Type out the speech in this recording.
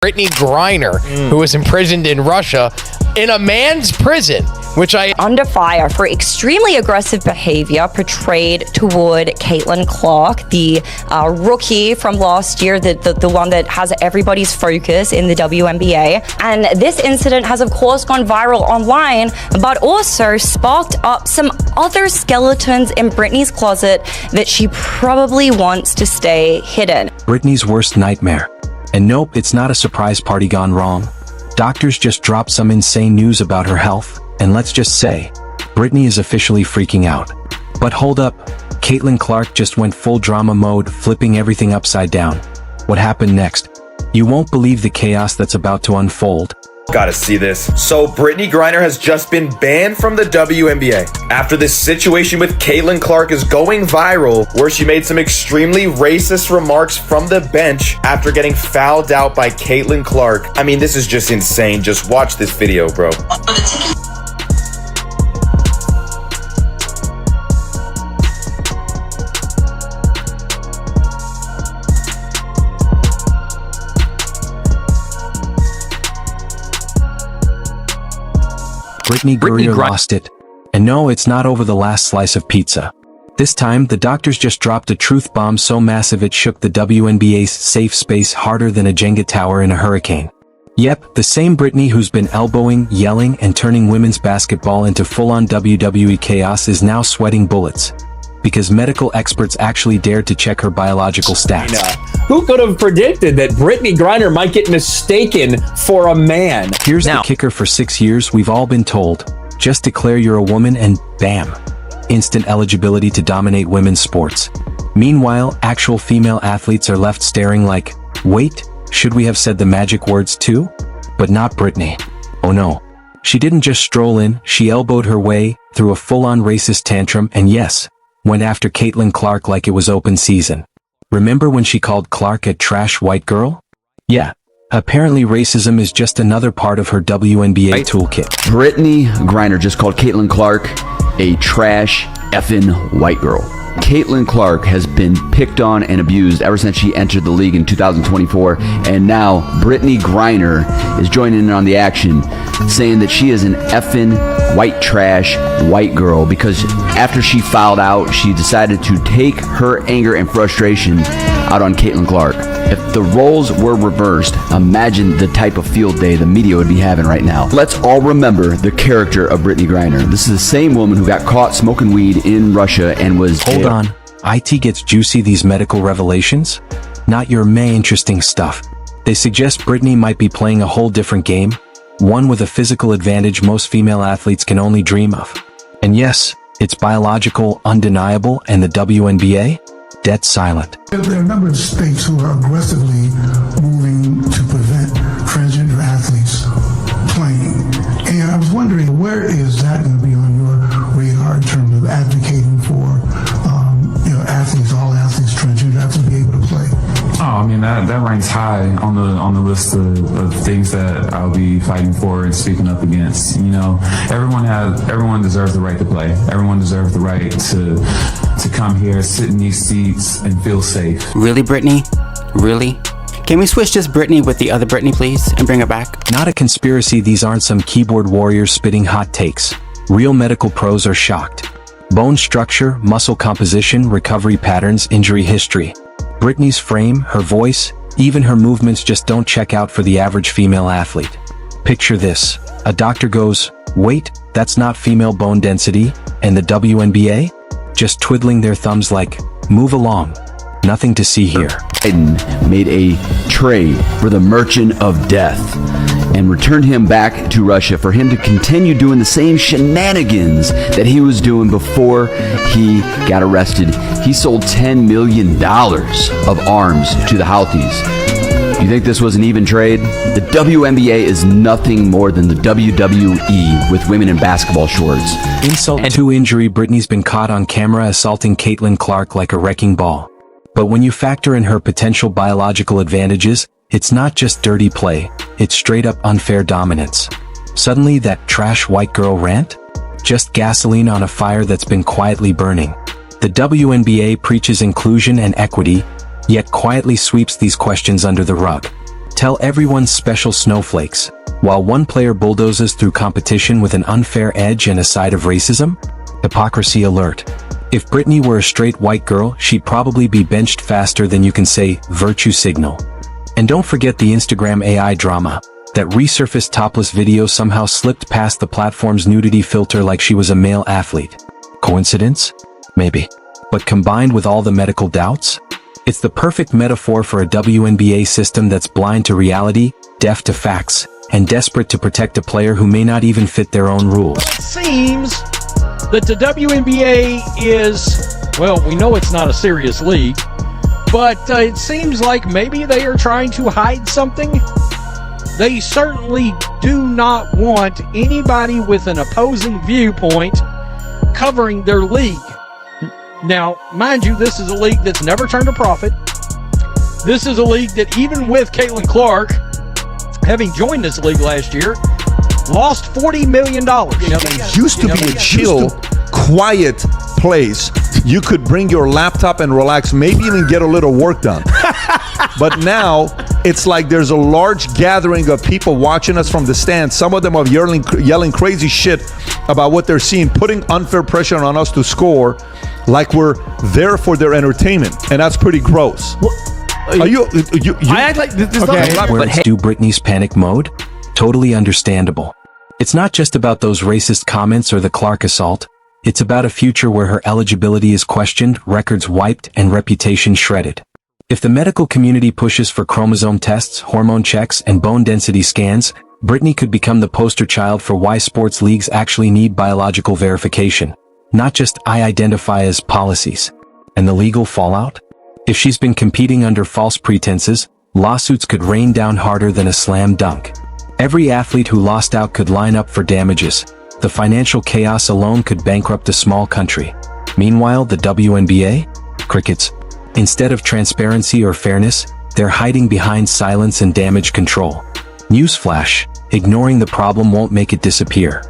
Brittney Griner, who was imprisoned in Russia in a man's prison, which under fire for extremely aggressive behavior portrayed toward Caitlin Clark, the rookie from last year, the one that has everybody's focus in the WNBA. And this incident has, of course, gone viral online, but also sparked up some other skeletons in Brittney's closet that she probably wants to stay hidden. Brittney's worst nightmare. And nope, it's not a surprise party gone wrong. Doctors just dropped some insane news about her health, and let's just say, Brittney is officially freaking out. But hold up, Caitlin Clark just went full drama mode, flipping everything upside down. What happened next? You won't believe the chaos that's about to unfold. Gotta see this. So Brittney Griner has just been banned from the WNBA after this situation with Caitlin Clark is going viral, where she made some extremely racist remarks from the bench after getting fouled out by Caitlin Clark. I mean, this is just insane. Just watch this video, bro. Brittney Griner lost it. And no, it's not over the last slice of pizza. This time, the doctors just dropped a truth bomb so massive it shook the WNBA's safe space harder than a Jenga tower in a hurricane. Yep, the same Brittney who's been elbowing, yelling, and turning women's basketball into full-on WWE chaos is now sweating bullets. Because medical experts actually dared to check her biological stats. Who could have predicted that Brittney Griner might get mistaken for a man? Here's the kicker: for 6 years, we've all been told, just declare you're a woman and bam, instant eligibility to dominate women's sports. Meanwhile, actual female athletes are left staring like, wait, should we have said the magic words too? But not Brittney. Oh no. She didn't just stroll in, she elbowed her way through a full-on racist tantrum and yes, went after Caitlin Clark like it was open season. Remember when she called Clark a trash white girl? Yeah, apparently racism is just another part of her WNBA toolkit. Brittney Griner just called Caitlin Clark a trash effing white girl. Caitlin Clark has been picked on and abused ever since she entered the league in 2024, and now Brittney Griner is joining in on the action, saying that she is an effing white trash white girl because after she fouled out, she decided to take her anger and frustration out on Caitlin Clark. If the roles were reversed, imagine the type of field day the media would be having right now. Let's all remember the character of Brittney Griner. This is the same woman who got caught smoking weed in Russia and was... Hold on. IT gets juicy, these medical revelations? Not your main interesting stuff. They suggest Brittney might be playing a whole different game, one with a physical advantage most female athletes can only dream of. And yes, it's biological, undeniable, and the WNBA? Dead silent. There are a number of states who are aggressively moving to prevent transgender athletes playing. And I was wondering, where is that going to be on your radar in terms of advocating for athletes, all athletes, transgender athletes to be able to play? Oh, I mean, that ranks high on the list of things that I'll be fighting for and speaking up against. You know, everyone deserves the right to play. Everyone deserves the right to come here, sit in these seats, and feel safe. Really, Brittney? Really? Can we switch this Brittney with the other Brittney, please, and bring her back? Not a conspiracy, these aren't some keyboard warriors spitting hot takes. Real medical pros are shocked. Bone structure, muscle composition, recovery patterns, injury history. Brittney's frame, her voice, even her movements just don't check out for the average female athlete. Picture this. A doctor goes, wait, that's not female bone density, and the WNBA? Just twiddling their thumbs like, move along. Nothing to see here. Biden made a trade for the Merchant of Death and returned him back to Russia for him to continue doing the same shenanigans that he was doing before he got arrested. He sold $10 million of arms to the Houthis. You think this was an even trade? The WNBA is nothing more than the WWE with women in basketball shorts. Insult to injury, Brittney's been caught on camera assaulting Caitlin Clark like a wrecking ball. But when you factor in her potential biological advantages, it's not just dirty play, it's straight up unfair dominance. Suddenly that trash white girl rant? Just gasoline on a fire that's been quietly burning. The WNBA preaches inclusion and equity, yet quietly sweeps these questions under the rug. Tell everyone special snowflakes, while one player bulldozes through competition with an unfair edge and a side of racism? Hypocrisy alert. If Brittney were a straight white girl, she'd probably be benched faster than you can say virtue signal. And don't forget the Instagram AI drama. That resurfaced topless video somehow slipped past the platform's nudity filter like she was a male athlete. Coincidence? Maybe. But combined with all the medical doubts? It's the perfect metaphor for a WNBA system that's blind to reality, deaf to facts, and desperate to protect a player who may not even fit their own rules. It seems that the WNBA is, well, we know it's not a serious league, but it seems like maybe they are trying to hide something. They certainly do not want anybody with an opposing viewpoint covering their league. Now, mind you, this is a league that's never turned a profit. This is a league that, even with Caitlin Clark having joined this league last year, lost $40 million. It used to be a chill, quiet place. You could bring your laptop and relax, maybe even get a little work done. But now, it's like there's a large gathering of people watching us from the stands. Some of them are yelling crazy shit about what they're seeing, putting unfair pressure on us to score like we're there for their entertainment. And that's pretty gross. Are you I act like this. Okay. Words do Brittney's panic mode? Totally understandable. It's not just about those racist comments or the Clark assault. It's about a future where her eligibility is questioned, records wiped, and reputation shredded. If the medical community pushes for chromosome tests, hormone checks, and bone density scans, Brittney could become the poster child for why sports leagues actually need biological verification, not just I identify as policies. And the legal fallout? If she's been competing under false pretenses, lawsuits could rain down harder than a slam dunk. Every athlete who lost out could line up for damages. The financial chaos alone could bankrupt a small country. Meanwhile, the WNBA? Crickets. Instead of transparency or fairness, they're hiding behind silence and damage control. Newsflash, ignoring the problem won't make it disappear.